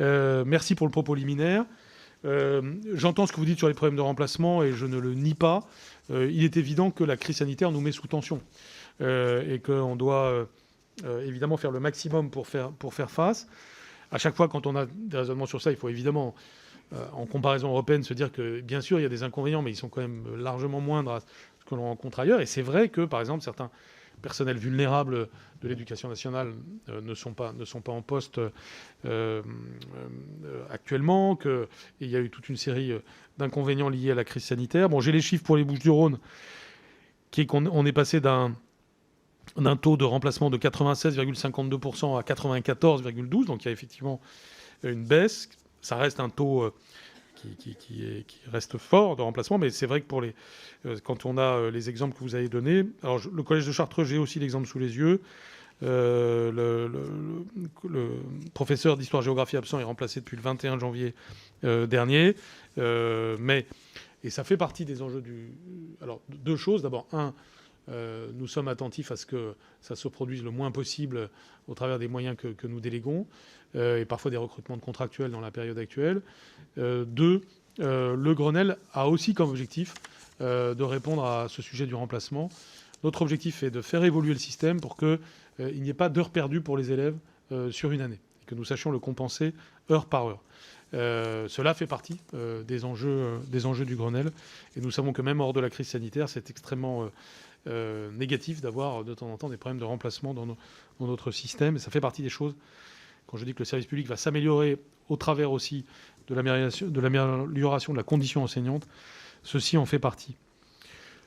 Merci pour le propos liminaire. J'entends ce que vous dites sur les problèmes de remplacement et je ne le nie pas. Il est évident que la crise sanitaire nous met sous tension et qu'on doit évidemment faire le maximum pour faire face. À chaque fois, quand on a des raisonnements sur ça, il faut évidemment, en comparaison européenne, se dire que, bien sûr, il y a des inconvénients, mais ils sont quand même largement moindres à ce que l'on rencontre ailleurs. Et c'est vrai que, par exemple, certains personnels vulnérables de l'éducation nationale ne sont pas en poste actuellement, qu'il y a eu toute une série d'inconvénients liés à la crise sanitaire. Bon, j'ai les chiffres pour les Bouches-du-Rhône, qui est qu'on est passé d'un taux de remplacement de 96,52% à 94,12%, donc il y a effectivement une baisse. Ça reste un taux qui reste fort de remplacement, mais c'est vrai que quand on a les exemples que vous avez donnés, alors le collège de Chartreux, j'ai aussi l'exemple sous les yeux. Le professeur d'histoire-géographie absent est remplacé depuis le 21 janvier dernier, et ça fait partie des enjeux Alors, deux choses. D'abord, nous sommes attentifs à ce que ça se produise le moins possible au travers des moyens que nous déléguons, et parfois des recrutements de contractuels dans la période actuelle. Deux, le Grenelle a aussi comme objectif de répondre à ce sujet du remplacement. Notre objectif est de faire évoluer le système pour qu'il n'y ait pas d'heures perdues pour les élèves sur une année, et que nous sachions le compenser heure par heure. Cela fait partie des enjeux du Grenelle, et nous savons que même hors de la crise sanitaire, c'est extrêmement négatif d'avoir de temps en temps des problèmes de remplacement dans notre système, et ça fait partie des choses. Quand je dis que le service public va s'améliorer au travers aussi de l'amélioration de la condition enseignante, ceci en fait partie.